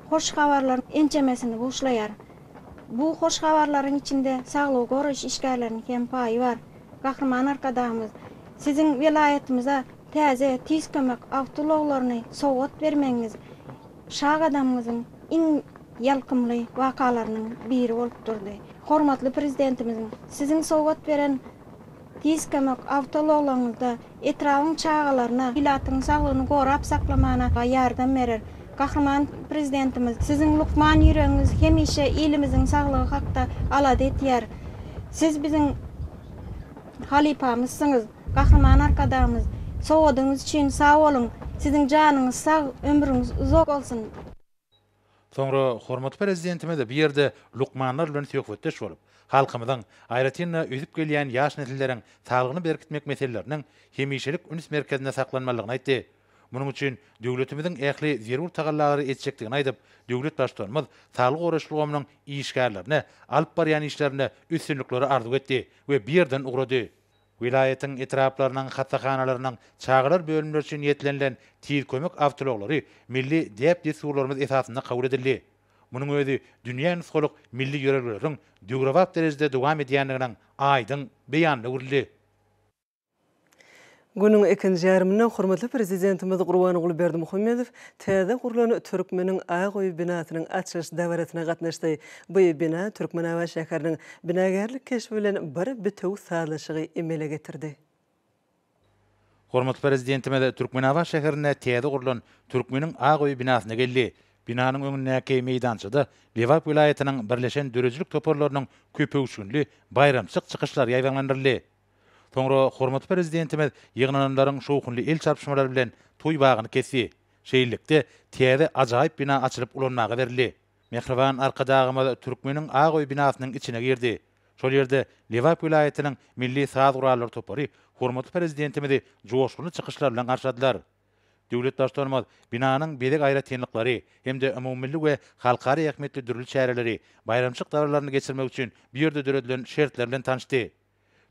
hoş habarlaryň ençemesini boşlaýar. Bu hoş habarlaryň içinde saglyk goraş işgärläriniň hem paýy bar. Gahrman arkadagymyz, sizin vilayetimize täze tiz kömek awtologlaryny sowgat bermeňiz şag adamymyzyň iň ýalkymly wakalarynyň biri bolup durdy. Hormatly prezidentimiň, sizin sowgat beren tiz kömek awtologlaryňyzda etrawyň çağalaryna, bilatyň saglygyny gorap saklamana ýardam berer. Gahrman prezidentimiz, sizin lukman ýüregiňiz hemişe elimiziň saglygy hakda alady etýär. Siz biziň halipamyzsyňyz, gahrman arkadagymyz. Sowgadyňyz üçin sag bolun. Sizin janyňyz sag, ömrüňiz uzak bolsun. Sonra hormatly prezidentime de bir yerde lukmanlar bilen söhbetdeş bolup, halkymyzyň aýratynda üzüp gelýän ýaş nesilleriň saglygyny berkitmek meseleläriniň hemişelik üns merkezinde saklanmalygyny aýtdy. Munuň üçin döwletimiziň ähli zerur tagallary etjekdigini aýdyp, döwlet başlarymyz saglyk goraşlygymynyň işgärlerini, alyp barýan işlerine üstünlikleri arzuw etdi we bir ýerden ugrady. Vilayetiň etraplarynyň hattahanalarynyň çağlar bölümleri üçin ýetlenlen tir kömek awtologlary milli dep desurlarymyz esasynda kabul edildi. Munuň özi dünýä nusgalyk milli ýöregleriň döwrewap derejede dowam edýänliginiň aýdyň beýanyny urildi. Günün ikinji ýarymyna hormatly prezidentimiz Gurbanogly Berdimuhammedow täze gurulan Türkmeniň Aýgoý binasynyň açyş dawratyna gatnaşdy. Bu bina Türkmenawa şäheriniň binagerlik keşfi bilen bir bitew sazlaşygy emele getirdi. Hormatly prezidentime de Türkmenawa şäherine täze gurulan Türkmeniň Aýgoý binasyna geldi. Binanyň öňündäki meýdançyda Lewap vilayetiniň birleşen dörejilik toparlarynyň köpügüşünli bayramçyk çykyşlar ýaýdanlandyryldy. Sonra hormatly prezidentimiz ýygnananlaryň şowkunly el çarpşmalary bilen toý bagyny kesdi. Şeýlelikde täze ajaýyp bina açylyp ulanmagy berildi. Mehriban arkadagymyz Türkmeniň Aýgoý binasynyň içine girdi. Şol ýerde Lewap vilayetiniň milli saz guralary topary hormatly prezidentimizi joşgulu çykyşlar bilen garşyladylar. Döwlet başlarymyz binanyň bedek aýratynlyklary hemde umumillik we halkary ähmiýetli dürli çäreleri bayramçyk dawrlaryny geçirmek üçin bir ýerde döredilen şertler bilen tanışdy.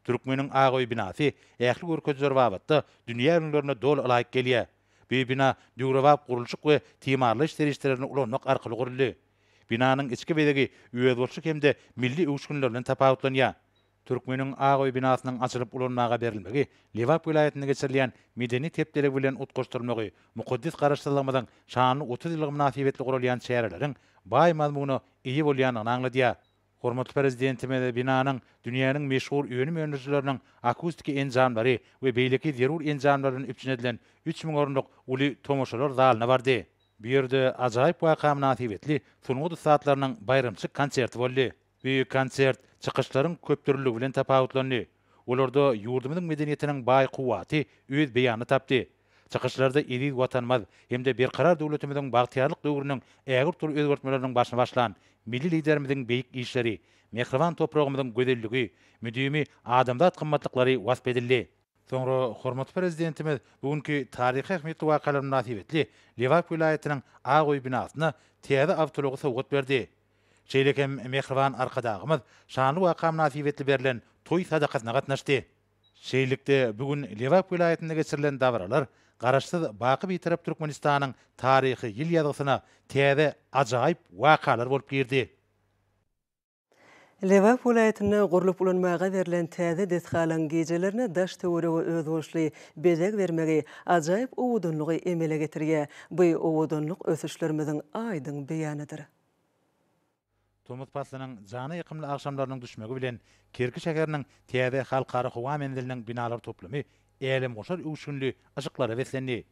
Türkmeniň Aýgoý binasy ähli görkezler wagtda dünýä ýerlerine dol alaýyk gelýär. Bu bina döwrewap gurulşyk we timarly işlerini ulanmak arkaly gurildy. Binanyň içki bedegi üýedolşyk hemde milli öwüşgünler bilen tapawutlanýar. Türkmeniň Aýgoý binasynyň açylyp ulanmaga berilmegi Lewap vilayetine geçirilýän medeni tepdeleg bilen utgaşdyrmagy, mukaddis garaşdyrylmadan şanly 30 ýyllyk münasibetli gurulýan şäherleriň baý mazmuny iyi bolýanyny aňladýar. hormatly prezidentime de binanyň dünýäniň meşhur öňüm öňürçileriniň akustik enjamlary we beýleki zerur enjamlaryny üçin edilen 3000 orunluk uly tomoşalar zalyna bardy. Bu ýerde ajaýyp waka münasibetli sungudy saatlarynyň bayramçyk konserti boldy. Büyük konsert çykyşlaryň köpdürlügi bilen tapawutlandy. Olarda ýurdumyň medeniýetiniň baý kuwaty öz beýany tapdy. Çykyşlarda eri watanmaz hemde berkarar döwletimiziň bagtyarlyk döwrüniň ägir tur özgertmeleriniň başyna başlan milli liderimiziň beýik işleri, mehriban topragymyzyň gözelligi, müdümi adamzat kymmatlyklary wasp edildi. Soňra hormatly prezidentimiz bugünkü taryhy ähmiýetli wakalar münasibetli Liwap vilayatynyň Agoý binasyna täze awtology sowgat berdi. Şeýlekem mehriban arkadagymyz şanly waka münasibetli berilen toý sadakasyna gatnaşdy. Şeýlikde bugün Liwap vilayatynda geçirilen dawralar garaşsyz baky bir tarap Türkmenistanyň taryhy ýyl ýazysyna täze ajaýyp wakalar bolup girdi. Liwap vilayatyna gurulup ulanmaga berilen täze deshalan gecelerine daş töwerege özgoşly bezek bermegi ajaýyp owudunlygy emele getirýär. Bu owudunlyk ösüşlerimiziň aýdyň beýanydyr. Tomut Paslynyň jana ýakymly akşamlarynyň düşmegi bilen Kerki şäheriniň täze halkara howa mendiliniň binalar toplamy elim goşar üçünli aşyklara weslendi.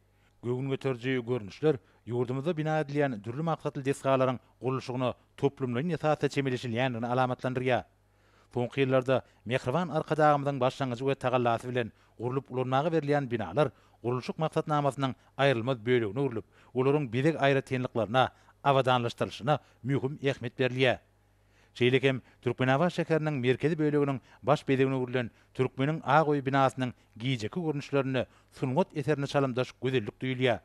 Gögün göterji görnüşler ýurdumyzda bina edilýän türlü maksatly deshalaryň gurulşygyny toplumlaryň esasy çemelişilýändigini alamatlandyrýar. Soňky ýyllarda mehriban arkadagymyzyň başlangyjy we tagallasy bilen gurulup ulanmaga berilýän binalar gurulşyk maksatnamasynyň aýrylmaz bölegine urulyp, olaryň bizek aýra tenliklaryna awadanlaşdyrylyşyna mühim ähmiýet berilýär. Şeýlekem Türkmenawa şäheriniň merkezi böleginiň baş bedegine urulan Türkmeniň Agoý binasynyň giýjeki görnüşlerini sungat eserini çalamdaş gözellik duýulýar.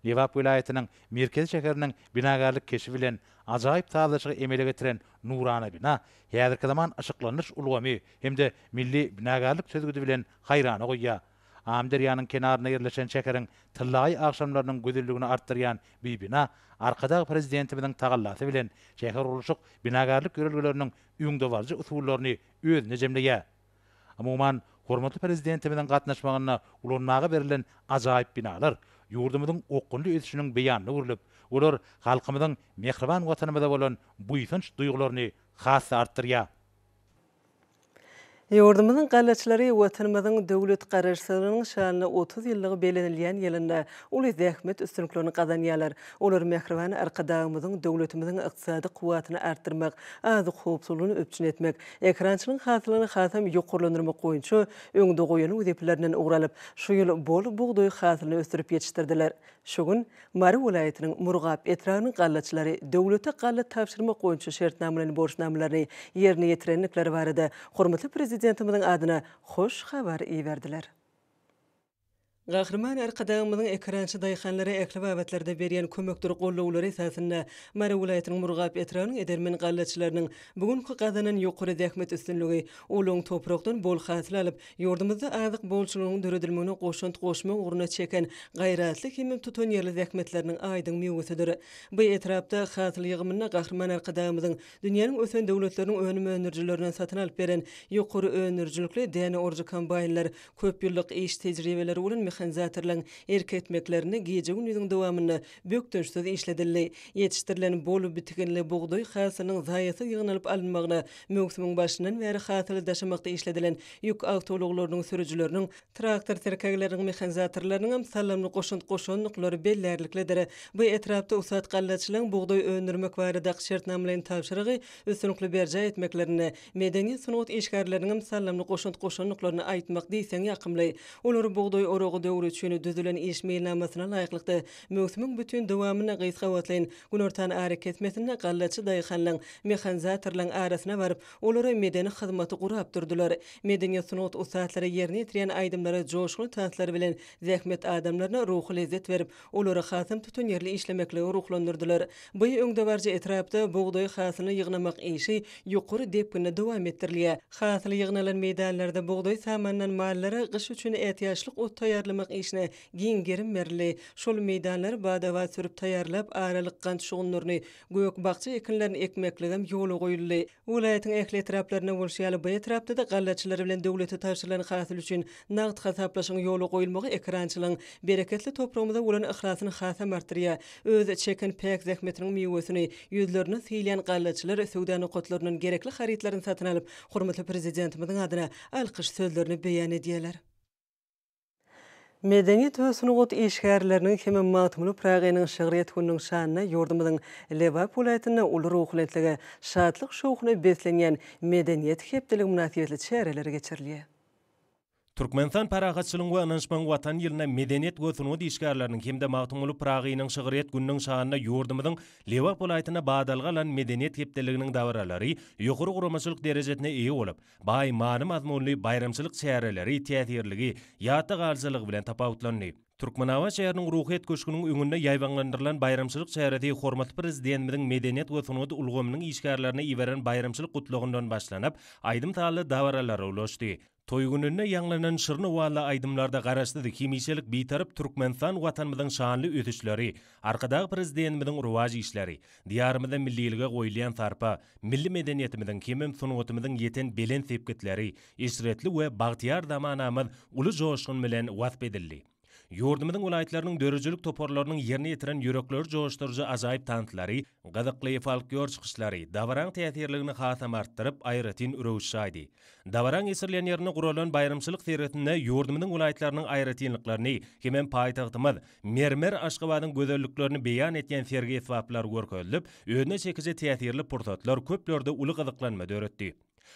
Liwap vilayatynyň merkezi şäheriniň binagarlyk keşi bilen ajaýyp taýdaşygy emele getiren nurana bina häzirki zaman aşyklanyş ulgamy hemde milli binagarlyk sözgüdi bilen haýrana goýýar. Amderýanyň kenaryna ýerleşen şäheriň tyllagy akşamlarynyň gözelligini artdyrýan bir bina arkadagy prezidentimiziň tagallasy bilen şäher urulşyk binagarlyk görelgeleriniň üňde barjy usullaryny özüne jemleýär. Amman hormatly prezidentimiziň gatnaşmagyna ulanmaga berilen ajaýyp binalar ýurdumyzyň okunly ösüşiniň beýanyny urulyp, olar halkymyzyň mehriban watanymyza bolan buýsunç duýgularyny has artdyrýar. Ýurdumyzyň gallaçylary watanymyzyň döwlet garaşsynyň şanyny 30 ýyllygy belenilýän ýylynda uly zähmet üstünliklerini gazanýarlar. Olar mehriban arkadagymyzyň döwletimiziň ykdysady kuwatyny artdyrmak, azy howpsuzlygyny öpçün etmek, ekrançylyň hasylyny hasam ýokurlandyrmak goýunça öňde goýan wezipelerinden ugralyp, şu ýyl bol bugdoý hasylyny ösdürip ýetişdirdiler. Şu gün Mary vilayatynyň Murgap etragynyň gallaçylary döwlete gallat tapşyrmak goýunça şertnamalaryny borçnamalaryny ýerine ýetirenlikleri barada hormatly prezidentimiziň adyna hoş habar iýerdiler. Gahrman arkadagymyzyň ekrançy daýhanlary ekli babatlerde berýän kömekdir gollawlary esasynda Mary vilayatynyň Murgap etragynyň edermen gallaçylarynyň bugünkü gazanan ýokary zähmet üstünligi uluň toprakdan bol hasyl alyp ýurdumyzda azyk bolçulugynyň döredilmegine goşunt goşmak ugruna çeken gaýratly hemem tutan ýerli zähmetleriniň aýdyň meýwesidir. Bu etrapda hasyl ýygymyna Gahrman arkadagymyzyň dünýäniň ösen döwletleriniň öňüme öňürjilerinden satyn alyp beren ýokary öňürjilikli däne orji kombaýnlar köp ýyllyk iş tejribeleri bilen mexanizatorlaryň erketmeklerini gece günüň dowamyny bökdünçsiz işledildi. Ýetişdirilen bolup bitigenli bugdoý hasylynyň zaýaty ýygnalyp alınmagyna mögsümiň başyndan bäri hasyly daşamakda işledilen ýük awtologlarynyň sürüjileriniň, traktor terkegleriniň mexanizatorlarynyň salamly goşunlyklary bellerlikleri bu etrapda usat gallaçylaryň bugdoý öňürmek barada şertnamalaryny tapşyrygy üstünlikli berja etmeklerini medeni sunugat işgärläriniň salamly goşunlyklaryny aýtmak diýseň ýakymly. Olar bugdoý orogy döwri üçin düzülen iş meýlamasyna laýyklykda mögsümiň bütün dowamyna gysgawatlaýyn günortan hareket etmesine gallaçy daýhanlaryň mexanizatorlaryň arasyna baryp olary medeni hyzmaty gurap durdular. Medeni sunugat usatlary ýerine ýetirýän aýdymlary joşgul taýtlary bilen zähmet adamlaryna ruhy lezzet berip olary hasym tutun ýerli işlemekle ruhlandyrdylar. Bu öňde barjy etrapda bugdoý hasylyny ýygnamak işi ýokary depkine dowam etdirilýär. Hasyly ýygnalan meýdanlarda bugdoý samandan mallara gyş üçin ätiýaçlyk ot taýýarlamak taýýarlamak işine giň gerim berli. Şol meýdanlary badawa sürüp taýýarlap aralyk şugunlaryny göýük bakça ekinlerini ekmekligem ýoly goýuldy. Welaýatyň ähli etraplaryna bolşýaly bu etrapda da gallaçylar bilen döwleti taşylaryny hasyl üçin nagd hasaplaşyň ýoly goýulmagy ekrançylyň bereketli toprağymyzda bolan ihlasyny hasam artyrýar. Öz çeken pek zähmetiniň meýwesini ýüzlerini syýlayan gallaçylar Sudan okatlarynyň gerekli haritlaryny satyn alyp, hormatly prezidentimiziň adyna alkyş sözlerini beýan edýärler. Medeniýet we sunugat işgärleriniň hemme matmulu Pragynyň şähriýet gününiň şanyna ýordamynyň Lewa polatyna uly ruhlantligi, şadlyk şowkyny beslenýän medeniýet hepdelik münasibetli çäreleri geçirilýär. Türkmenistan paragatçylygyň we ananşmaň watan ýylyna medeniýet we sunugat işgärleriniň hemde magtymly Pragynyň şähriýet gününiň şanyna ýordamynyň Lewa polatyna badalgalan medeniýet hepdeliginiň dawaralary ýokary guramaçylyk derejesine eýe bolup, baý many mazmunly bayramçylyk çäreleri täsirligi, ýata galçylygy bilen tapawutlandy. Türkmenawa şäheriniň ruhyet köşküniň öňünde ýaýbanlandyrylan bayramçylyk çäreti hormatly prezidentimiziň medeniýet we sunugat ulgamynyň işgärlerine iweren bayramçylyk gutlugynyň başlanyp, aýdym taýly dawaralary ulaşdy. Toy gününe ýanglanan şyrny wala aýdymlarda garaşdy kimişelik bitarıp Türkmenistan watanymyzyň şanly ötüşleri, arkadaky prezidentimiziň ruwaji işleri, diýarymyzda millilige goýulýan sarpa, milli medeniýetimiziň kemem sunugatymyzyň ýeten belen sepketleri, isretli we bagtyar zamanamyz uly joşgun bilen wasp edildi. Ýordamynyň welaýatlarynyň dörejlik toporlarynyň ýerine ýetiren ýörekleri joşturjy ajaýyp tantlary, gazykly folklor çykyşlary, dawaraň täsirligini hasam artdyryp aýratyn ürewşaýdy. Dawaraň esirlen ýerine guralan bayramçylyk seretinde ýordamynyň welaýatlarynyň aýratynlyklaryny, hemem paýtagtymyz Mermer Aşgabatyň gözelliklerini beýan etýän sergi esbaplar görkezilip, öňe çekici täsirli portretler köplerde uly gazyklanma döretdi.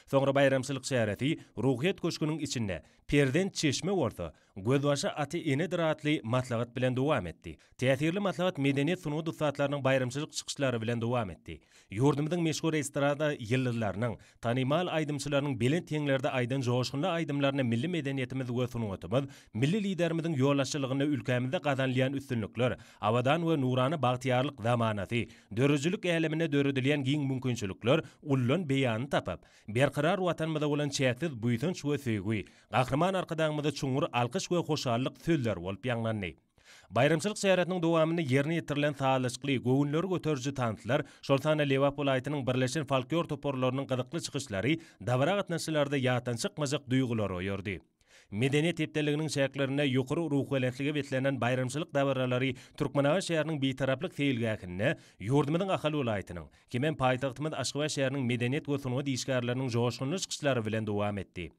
Soňra bayramçylyk şähereti ruhyet köşküniň içinde Perden çeşme bolsa, gözbaşy aty enedir atly maslahat bilen dowam etdi. Täsirli maslahat medeniýet sunugat ustatlarynyň bayramçylyk çykyşlary bilen dowam etdi. Ýordamynyň meşhur estrada ýyldyzlarynyň, tanymal aýdymçylarynyň belen teňlerde aýdan joşgunly aýdymlaryna milli medeniýetimiz we sunugatymyz, milli liderimiziň ýollaşçylygyna ülkemizde gazanlýan üstünlikler, awadan we nurany bagtyarlyk zamanasy, dörejlik älemine döredilýän giň mümkinçilikler ullun beýany tapap, berqarar watanymyzda bolan çäksiz buýsunç we söýgü, gahryman arkadaşymyza çuňur alkyş we hoşallyk sözler bolup ýanglandy. Bayramçylyk şäheriniň dowamyny ýerine ýetirilen sağlaşykly göwnleri göterji tantlar, şol sana Lewa polatynyň birleşen folklor toporlarynyň gyzykly çykyşlary, dawara gatnaşylarda ýatan çykmajak duýgulary oýardy. Medeniýet hepdeliginiň şäherlerine ýokary ruh welentligi betlenen bayramçylyk dawaralary Türkmenawa şäheriniň beýtaraplyk feýilgäkine, ýordamynyň ahal welaýatynyň, hemem paýtagtymyz Aşgabat şäheriniň medeniýet we sunugat işgärleriniň joşgunly çykyşlary bilen dowam etdi.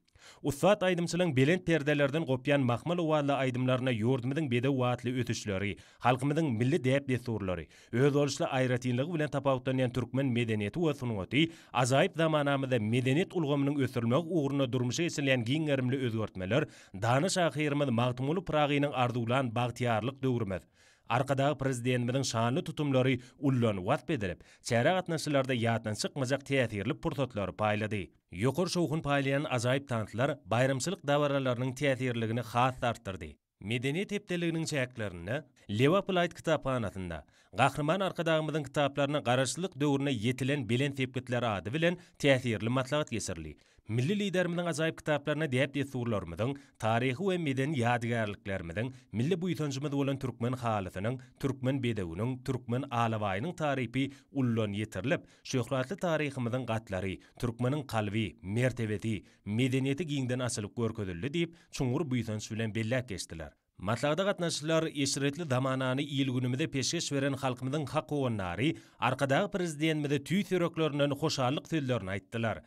Ustat aýdymçylyň belent perdelerden gopýan mahmal wala aýdymlaryna ýordamynyň bede watly ötüşleri, halkymyzyň milli däp desturlary, öz bolşly aýratynlygy bilen tapawutlanýan türkmen medeniýeti we sunugaty, ajaýyp zamanamyzda medeniýet ulgamynyň ösürülmek uğruna durmuşa geçirilýän giň gerimli özgörtmeler, danyş ahyrymyz magtymly Pragynyň arzulan bagtyarlyk döwrümez. Arkadaky prezidentimizin şanly tutumlary ullun wasp edilip, çäre gatnaşylarda ýatan çykmajak täsirli pursatlar paýlady. Ýokary şowkun paýlayan ajaýyp tantlar bayramçylyk dawaralarynyň täsirligini has artdyrdy. Medeniýet hepdeliginiň çäklerini Lewa Polat kitaphanasynda gahryman arkadagymyzyň kitaplaryna garaşlyk döwrüne ýetilen belen sepketleri ady bilen täsirli maslahat geçirildi. Milli liderimiziň ajaýyp kitaplaryna diýip desturlarymyzyň, taryhy we meden ýadygärliklerimiziň, milli buýtanjymyz bolan türkmen halysynyň, türkmen bedewiniň, türkmen alawaýynyň taryhy ullun ýetirilip, şöhratly taryhymyzyň gatlary, türkmeniň kalbi, mertebeti, medeniýeti giňden açylyp görkezildi diýip çuňur buýtanç bilen bellek geçdiler. Matlagda gatnaşylar eşretli zamanany ýyl günümizde peşkeş beren halkymyzyň hak gowanlary, arkadaky prezidentimize tüý söreklerinden hoşallyk sözlerini aýtdylar.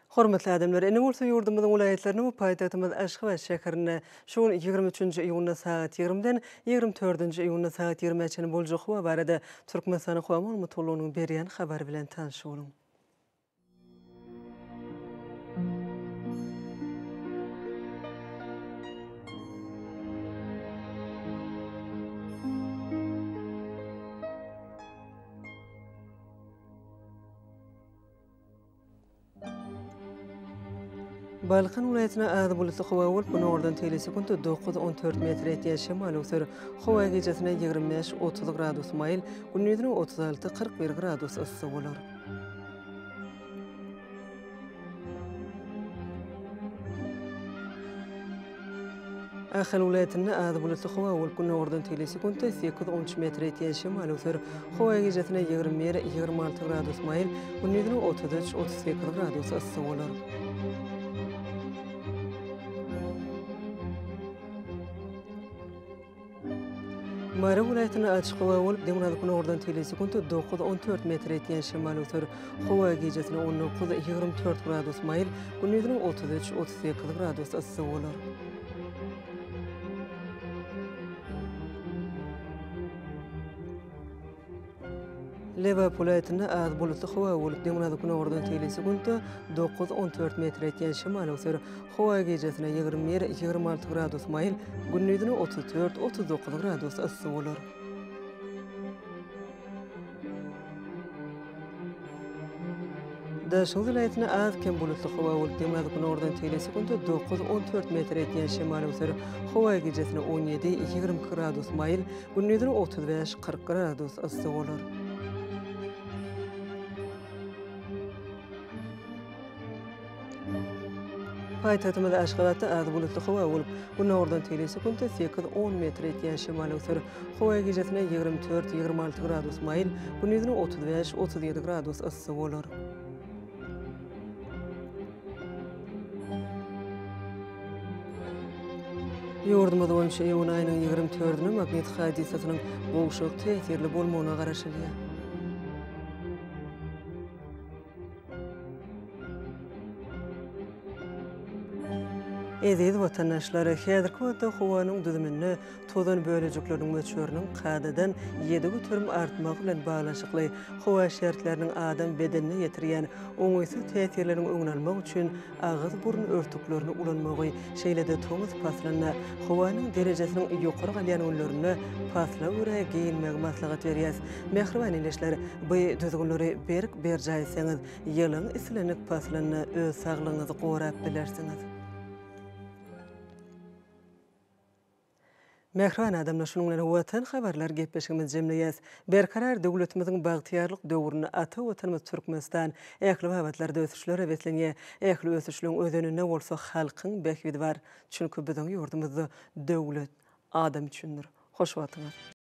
Hormatly adamlar, ene bolsa ýurdumyzyň welaýatlaryny we paýtagtymyz Aşgabat şäherine şol 23-nji iýuny saat 20-den 24-nji iýuny saat 20-çe boljak we barada Türkmenistanyň howam ulmatylygynyň berýän habar bilen tanış boluň. Balkan welaýatyna ady bulutly howa bolup, bunu ordan telesekund 9-14 metr etýän şemal ösür. Howa gecesine 25-30 gradus maýl, gündüzine 36-41 gradus ıssy bolar. Ahal ulayetinde adı bulutlu hava olup günü oradan telesi kunta 8-13 metre etiyen şimal ötür. Hava gecesine 20-26 gradus mayıl, günüdünü 33-38 gradus ısı olur. Mara vilayetine açık hava olup, demin günü oradan telesi kunta 9-14 metre etiyen şimal ötür. Hava gecesine 19-24 gradus mayıl, günüdünü 33-38 gradus ısı olur. Liverpool ayetinde az bulutlu hava olup demin günü oradan telesi kunta 9-14 metre etiyen şimal ötür. Hava gecesine 20-26 gradus mayıl, günüdünü 34-39 gradus ısı olur. Daşın vilayetine az kem bulutlu hava olup demin günü oradan telesi kunta 9-14 metre etiyen şimal ötür. Hava gecesine 17-20 gradus mayıl, günüdünü 35-40 gradus ısı olur. Paytahtymyzda Aşgabatda az bulutlu hava olup, günü oradan telesi kunta 8-10 metre etiyen şimal ötür. Hava gecesine 24-26 gradus mayıl, günüdünü 35-37 gradus ısı olur. Ýurdumyz boýunça ýygyň aýynyň 24-nä magnetik hadisasynyň gowşak täsirli bolmagyna garaşylýar. Eziz vatandaşlary, häzirki wagtda howanyň düzümini tozan bölejikleriniň möçberiniň kadadan 7 götürüm artmagy bilen baglanşykly howa şertleriniň adam bedenine ýetirýän oňaýsy täsirleriniň öňüne almak üçin agyz burun örtüklerini ulanmagy, şeýle-de toňuz paslanyna howanyň derejesiniň ýokary galýan önlerine pasla görä giyinmek maslahat berýäs. Mehriban eleşler, bu düzgünleri berk berjaýsaňyz, ýylyň islenik paslanyna öz saglygyňyzy gorap bilersiňiz. Mehriban adamlar şunun bilen watan habarlar gepleşigimiz jemleýäs. Berkarar döwletimiziň bagtyarlyk döwrüne ata watanymyz Türkmenistan ähli babatlarda ösüşlere wetlenýär. Ähli ösüşlüň özünine bolsa halkyň bekbidi bar. Çünki biziň ýurdumyzda döwlet adam üçindir. Hoş watyňyz.